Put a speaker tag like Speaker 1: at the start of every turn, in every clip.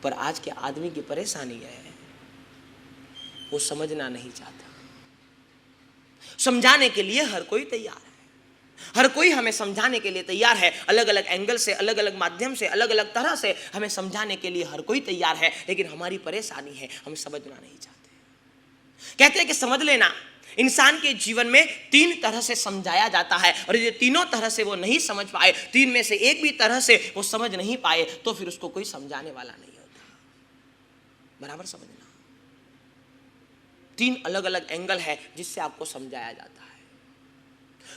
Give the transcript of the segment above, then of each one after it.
Speaker 1: पर आज के आदमी की परेशानी है वो समझना नहीं चाहता। समझाने के लिए हर कोई तैयार है, हर कोई हमें समझाने के लिए तैयार है, अलग अलग एंगल से, अलग अलग माध्यम से, अलग अलग तरह से हमें समझाने के लिए हर कोई तैयार है। लेकिन हमारी परेशानी है हम समझना नहीं चाहते। कहते हैं कि समझ लेना, इंसान के जीवन में 3 तरह से समझाया जाता है और ये तीनों तरह से वो नहीं समझ पाए, 3 में से एक भी तरह से वो समझ नहीं पाए तो फिर उसको कोई समझाने वाला नहीं होता। बराबर समझना, 3 अलग अलग एंगल है जिससे आपको समझाया जाता है।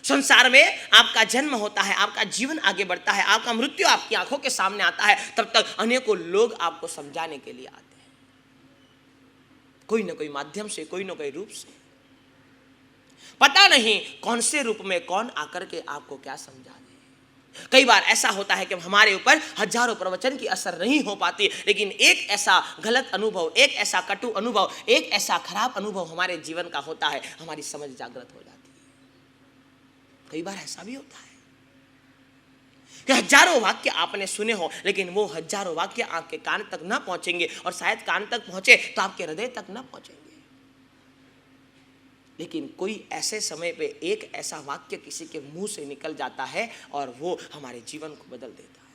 Speaker 1: संसार में आपका जन्म होता है, आपका जीवन आगे बढ़ता है, आपका मृत्यु आपकी आंखों के सामने आता है, तब तक अनेकों लोग आपको समझाने के लिए आते हैं, कोई ना कोई माध्यम से, कोई ना कोई रूप से। पता नहीं कौन से रूप में कौन आकर के आपको क्या समझा दे। कई बार ऐसा होता है कि हमारे ऊपर हजारों प्रवचन की असर नहीं हो पाती, लेकिन एक ऐसा गलत अनुभव, एक ऐसा कटु अनुभव, एक ऐसा खराब अनुभव हमारे जीवन का होता है, हमारी समझ जागृत हो जाती है। कई बार ऐसा भी होता है कि हजारों वाक्य आपने सुने हो, लेकिन वो हजारों वाक्य आपके कान तक न पहुंचेंगे, और शायद कान तक पहुंचे तो आपके हृदय तक न पहुंचेंगे। लेकिन कोई ऐसे समय पे एक ऐसा वाक्य किसी के मुंह से निकल जाता है और वो हमारे जीवन को बदल देता है।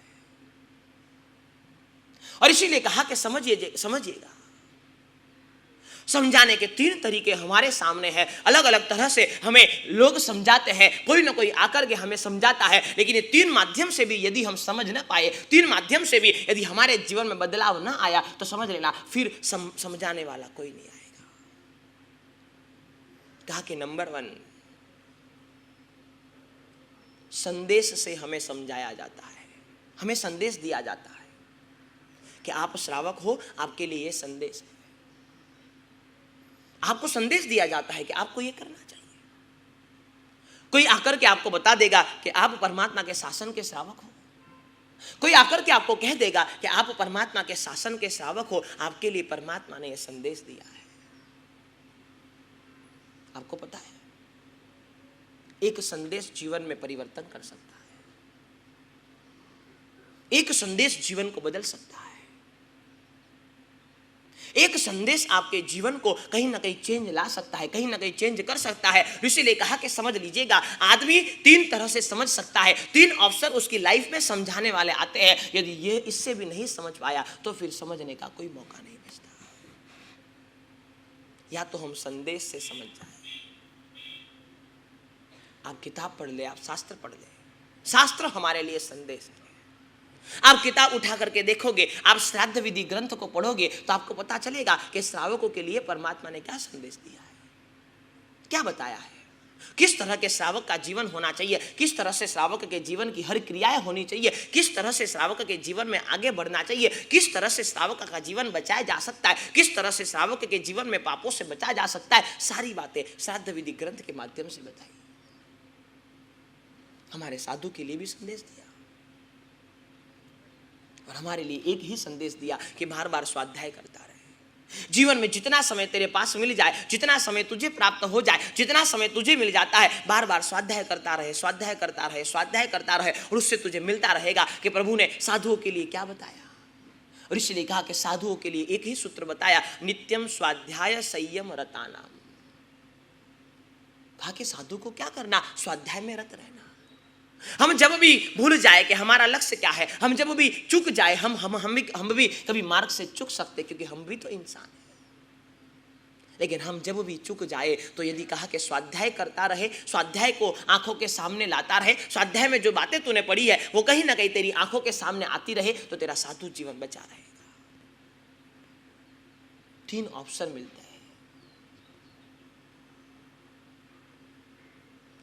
Speaker 1: और इसीलिए कहा कि समझिएगा, समझाने के 3 तरीके हमारे सामने हैं। अलग अलग तरह से हमें लोग समझाते हैं, कोई ना कोई आकर के हमें समझाता है, लेकिन ये 3 माध्यम से भी यदि हम समझ ना पाए, 3 माध्यम से भी यदि हमारे जीवन में बदलाव ना आया, तो समझ लेना फिर समझाने वाला कोई नहीं आएगा। कहा कि नंबर 1, संदेश से हमें समझाया जाता है, हमें संदेश दिया जाता है कि आप श्रावक हो, आपके लिए ये संदेश है। आपको संदेश दिया जाता है कि आपको ये करना चाहिए। कोई आकर के आपको बता देगा कि आप परमात्मा के शासन के श्रावक हो, कोई आकर के आपको कह देगा कि आप परमात्मा के शासन के श्रावक हो, आपके लिए परमात्मा ने यह संदेश दिया है। आपको पता है, एक संदेश जीवन में परिवर्तन कर सकता है, एक संदेश जीवन को बदल सकता है, एक संदेश आपके जीवन को कहीं ना कहीं चेंज ला सकता है, कहीं ना कहीं चेंज कर सकता है। इसीलिए कहा कि समझ लीजिएगा, आदमी 3 तरह से समझ सकता है, 3 अवसर उसकी लाइफ में समझाने वाले आते हैं। यदि ये इससे भी नहीं समझ पाया तो फिर समझने का कोई मौका नहीं बचता। या तो हम संदेश से समझ जाए, आप किताब पढ़ ले, आप शास्त्र पढ़ ले, शास्त्र हमारे लिए संदेश है। आप किताब उठा करके देखोगे, आप श्राद्ध विधि ग्रंथ को पढ़ोगे तो आपको पता चलेगा कि श्रावकों के लिए परमात्मा ने क्या संदेश दिया है, क्या बताया है, किस तरह के श्रावक का जीवन होना चाहिए, किस तरह से श्रावक के जीवन की हर क्रियाएं होनी चाहिए, किस तरह से श्रावक के जीवन में आगे बढ़ना चाहिए, किस तरह से श्रावक का जीवन बचाया जा सकता है, किस तरह से श्रावक के जीवन में पापों से बचाया जा सकता है। सारी बातें श्राद्ध विधि ग्रंथ के माध्यम से बताई। हमारे साधु के लिए भी संदेश दिया और हमारे लिए एक ही संदेश दिया कि बार बार स्वाध्याय करता रहे। जीवन में जितना समय तेरे पास मिल जाए, जितना समय तुझे प्राप्त हो जाए, जितना समय तुझे मिल जाता है, बार बार स्वाध्याय करता रहे, स्वाध्याय करता रहे, स्वाध्याय करता रहे, और उससे तुझे मिलता रहेगा कि प्रभु ने साधुओं के लिए क्या बताया। और इसलिए कहा कि साधुओं के लिए एक ही सूत्र बताया, नित्यम स्वाध्याय संयम रतानाम। कहा कि साधु को क्या करना, स्वाध्याय में रत रहना। हम जब भी भूल जाए कि हमारा लक्ष्य क्या है, हम जब भी चूक जाए, हम भी कभी मार्ग से चूक सकते, क्योंकि हम भी तो इंसान हैं। लेकिन हम जब भी चूक जाए तो यदि कहा कि स्वाध्याय करता रहे, स्वाध्याय को आंखों के सामने लाता रहे, स्वाध्याय में जो बातें तूने पढ़ी है वो कहीं ना कहीं तेरी आंखों के सामने आती रहे, तो तेरा साधु जीवन बचा रहेगा। 3 ऑप्शन मिलते हैं,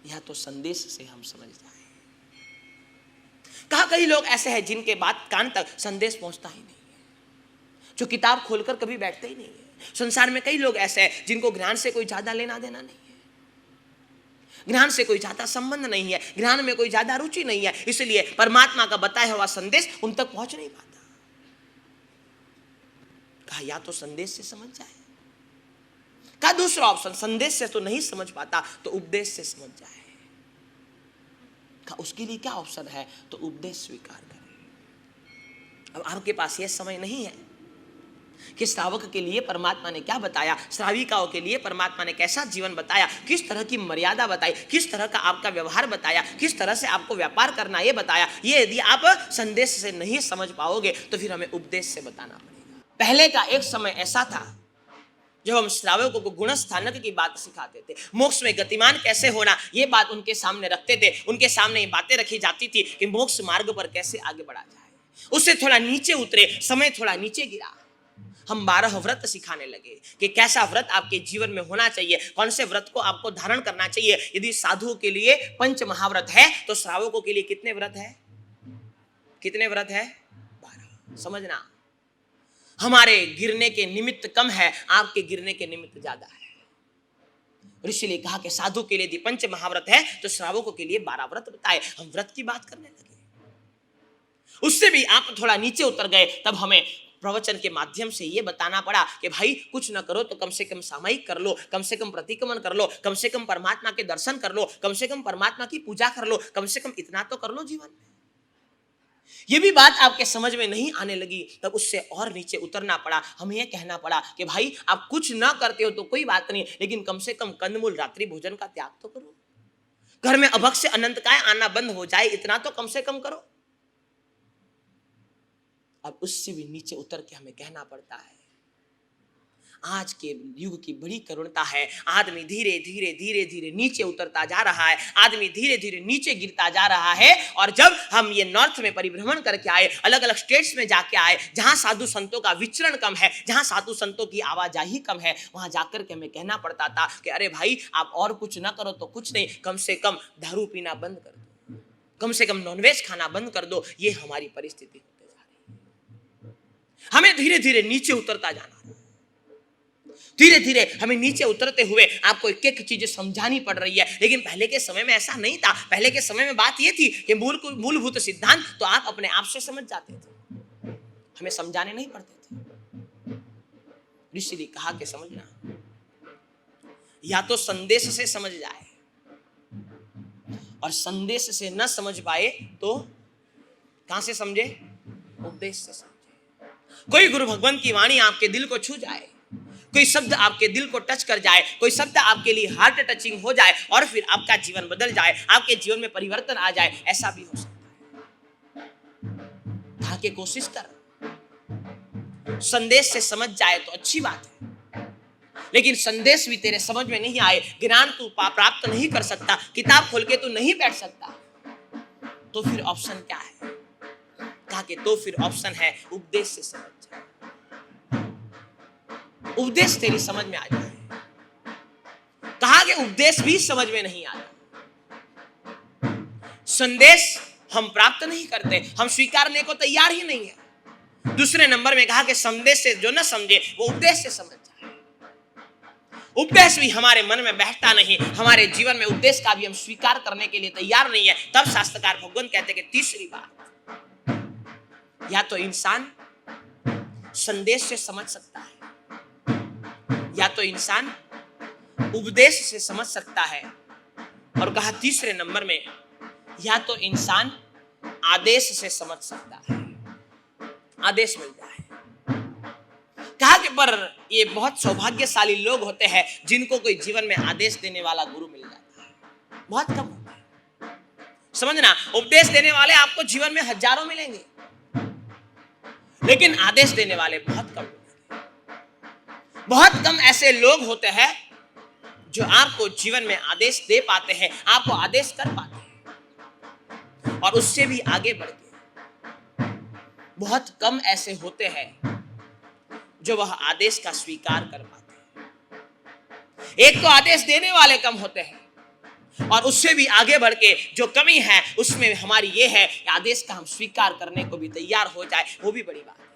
Speaker 1: या तो संदेश से हम समझ जाए। कहा कई लोग ऐसे हैं जिनके बात कान तक संदेश पहुंचता ही नहीं है, जो किताब खोलकर कभी बैठते ही नहीं है। संसार में कई लोग ऐसे हैं जिनको ज्ञान से कोई ज्यादा लेना देना नहीं है, ज्ञान से कोई ज्यादा संबंध नहीं है, ज्ञान में कोई ज्यादा रुचि नहीं है, इसलिए परमात्मा का बताया हुआ संदेश उन तक पहुंच नहीं पाता। कहा या तो संदेश से समझ जाए, कहा दूसरा ऑप्शन, संदेश से तो नहीं समझ पाता तो उपदेश से समझ जाए। उसके लिए क्या ऑप्शन है, तो उपदेश स्वीकार करें। अब आपके पास यह समय नहीं है कि श्रावक के लिए परमात्मा ने क्या बताया, श्राविकाओं के लिए परमात्मा ने कैसा जीवन बताया, किस तरह की मर्यादा बताई, किस तरह का आपका व्यवहार बताया, किस तरह से आपको व्यापार करना ये बताया। ये यदि आप संदेश से नहीं समझ पाओगे तो फिर हमें उपदेश से बताना पड़ेगा। पहले का एक समय ऐसा था जब हम श्रावकों को गुणस्थानक की बात सिखाते थे, मोक्ष में गतिमान कैसे होना ये बात उनके सामने रखते थे। उनके सामने ये बातें रखी जाती थी कि मोक्ष मार्ग पर कैसे आगे बढ़ा जाए। उससे थोड़ा नीचे उतरे, समय थोड़ा नीचे गिरा, हम 12 व्रत सिखाने लगे कि कैसा व्रत आपके जीवन में होना चाहिए, कौन से व्रत को आपको धारण करना चाहिए। यदि साधुओं के लिए 5 महाव्रत है तो श्रावकों के लिए कितने व्रत है? कितने व्रत है? 12। समझना, हमारे गिरने के निमित्त कम है, आपके गिरने के निमित्त ज्यादा है। ऋषि ने कहा कि साधु के लिए यदि 5 महाव्रत है तो श्रावकों के लिए 12 व्रत बताए। हम व्रत की बात करने लगे, उससे भी आप थोड़ा नीचे उतर गए। तब हमें प्रवचन के माध्यम से ये बताना पड़ा कि भाई कुछ न करो तो कम से कम सामयिक कर लो, कम से कम प्रतिक्रमण कर लो, कम से कम परमात्मा के दर्शन कर लो, कम से कम परमात्मा की पूजा कर लो, कम से कम इतना तो कर लो जीवन में। ये भी बात आपके समझ में नहीं आने लगी, तब उससे और नीचे उतरना पड़ा। हमें यह कहना पड़ा कि भाई आप कुछ ना करते हो तो कोई बात नहीं, लेकिन कम से कम कंदमूल रात्रि भोजन का त्याग तो करो। घर में अभक्ष्य अनंतकाय आना बंद हो जाए, इतना तो कम से कम करो। अब उससे भी नीचे उतर के हमें कहना पड़ता है, आज के युग की बड़ी करुणता है, आदमी धीरे धीरे धीरे धीरे नीचे उतरता जा रहा है, आदमी धीरे धीरे नीचे गिरता जा रहा है। और जब हम ये नॉर्थ में परिभ्रमण करके आए, अलग अलग स्टेट्स में जाके आए, जहां साधु संतों का विचरण कम है, जहां साधु संतों की आवाजाही कम है, वहां जाकर के हमें कहना पड़ता था कि अरे भाई आप और कुछ ना करो तो कुछ नहीं, कम से कम दारू पीना बंद कर दो, कम से कम नॉनवेज खाना बंद कर दो। ये हमारी परिस्थिति होते जा रही है। हमें धीरे धीरे नीचे उतरता जाना, धीरे धीरे हमें नीचे उतरते हुए आपको एक एक चीजें समझानी पड़ रही है। लेकिन पहले के समय में ऐसा नहीं था। पहले के समय में बात यह थी कि मूलभूत सिद्धांत तो आप अपने आप से समझ जाते थे, हमें समझाने नहीं पड़ते थे। ऋषि ने कहा कि समझना, या तो संदेश से समझ जाए, और संदेश से न समझ पाए तो कहां से समझे? उपदेश से समझे। कोई गुरु भगवान की वाणी आपके दिल को छू जाए, कोई शब्द आपके दिल को टच कर जाए, कोई शब्द आपके लिए हार्ट टचिंग हो जाए और फिर आपका जीवन बदल जाए, आपके जीवन में परिवर्तन आ जाए, ऐसा भी हो सकता है। ताकि कोशिश कर, संदेश से समझ जाए तो अच्छी बात है, लेकिन संदेश भी तेरे समझ में नहीं आए, ज्ञान तू प्राप्त नहीं कर सकता, किताब खोल के तू नहीं बैठ सकता, तो फिर ऑप्शन क्या है? कहा कि तो फिर ऑप्शन है उपदेश से समझ जाए, उपदेश तेरी समझ में आ जाए। कहा कि उपदेश भी समझ में नहीं आता, संदेश हम प्राप्त नहीं करते, हम स्वीकारने को तैयार ही नहीं है। दूसरे नंबर में कहा कि संदेश से जो न समझे वो उपदेश से समझ जाए। उपदेश भी हमारे मन में बैठता नहीं, हमारे जीवन में उपदेश का भी हम स्वीकार करने के लिए तैयार नहीं है। तब शास्त्रकार भगवान कहते कि तीसरी बात, या तो इंसान संदेश से समझ सकता है, या तो इंसान उपदेश से समझ सकता है, और कहा तीसरे नंबर में या तो इंसान आदेश से समझ सकता है, आदेश मिल जाए। कहा कि पर ये बहुत सौभाग्यशाली लोग होते हैं जिनको कोई जीवन में आदेश देने वाला गुरु मिल जाता है, बहुत कम होता है। समझना, उपदेश देने वाले आपको जीवन में हजारों मिलेंगे, लेकिन आदेश देने वाले बहुत कम। बहुत कम ऐसे लोग होते हैं जो आपको जीवन में आदेश दे पाते हैं, आपको आदेश कर पाते हैं, और उससे भी आगे बढ़ के बहुत कम ऐसे होते हैं जो वह आदेश का स्वीकार कर पाते हैं। एक तो आदेश देने वाले कम होते हैं, और उससे भी आगे बढ़ के जो कमी है उसमें हमारी ये है कि आदेश का हम स्वीकार करने को भी तैयार हो जाए, वो भी बड़ी बात है।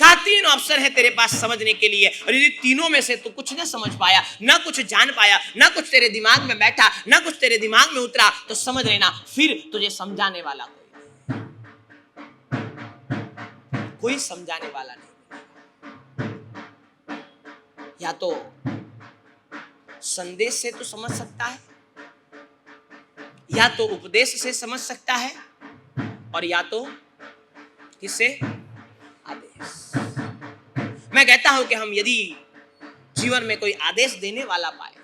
Speaker 1: कहा 3 ऑप्शन है तेरे पास समझने के लिए, और यदि तीनों में से तू कुछ न समझ पाया, ना कुछ जान पाया, ना कुछ तेरे दिमाग में बैठा, ना कुछ तेरे दिमाग में उतरा, तो समझ लेना फिर तुझे समझाने वाला कोई समझाने वाला नहीं। या तो संदेश से तू समझ सकता है, या तो उपदेश से समझ सकता है, और या तो किससे? आदेश। मैं कहता हूं कि हम यदि जीवन में कोई आदेश देने वाला पाए,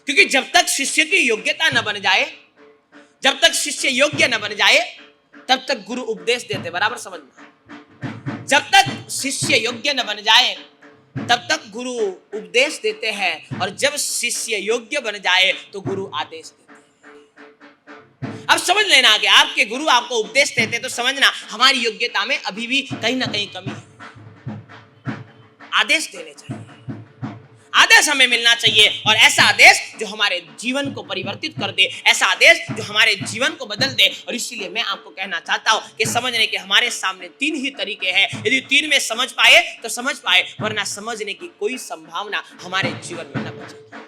Speaker 1: क्योंकि जब तक शिष्य की योग्यता न बन जाए, जब तक शिष्य योग्य न बन जाए, तब तक गुरु उपदेश देते, बराबर समझना। जब तक शिष्य योग्य न बन जाए तब तक गुरु उपदेश देते हैं, और जब शिष्य योग्य बन जाए तो गुरु आदेश देते हैं। अब समझ लेना कि आपके गुरु आपको उपदेश देते तो समझना हमारी योग्यता में अभी भी कहीं ना कहीं कमी है। आदेश देने चाहिए, आदेश हमें मिलना चाहिए, और ऐसा आदेश जो हमारे जीवन को परिवर्तित कर दे, ऐसा आदेश जो हमारे जीवन को बदल दे। और इसीलिए मैं आपको कहना चाहता हूं कि समझने के हमारे सामने 3 ही तरीके हैं। यदि 3 में समझ पाए तो समझ पाए, वरना समझने की कोई संभावना हमारे जीवन में न बचेगी।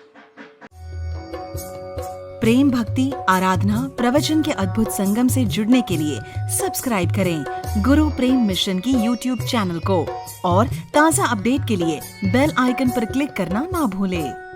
Speaker 2: प्रेम, भक्ति, आराधना, प्रवचन के अद्भुत संगम से जुड़ने के लिए सब्सक्राइब करें गुरु प्रेम मिशन की YouTube चैनल को, और ताज़ा अपडेट के लिए बेल आइकन पर क्लिक करना ना भूलें।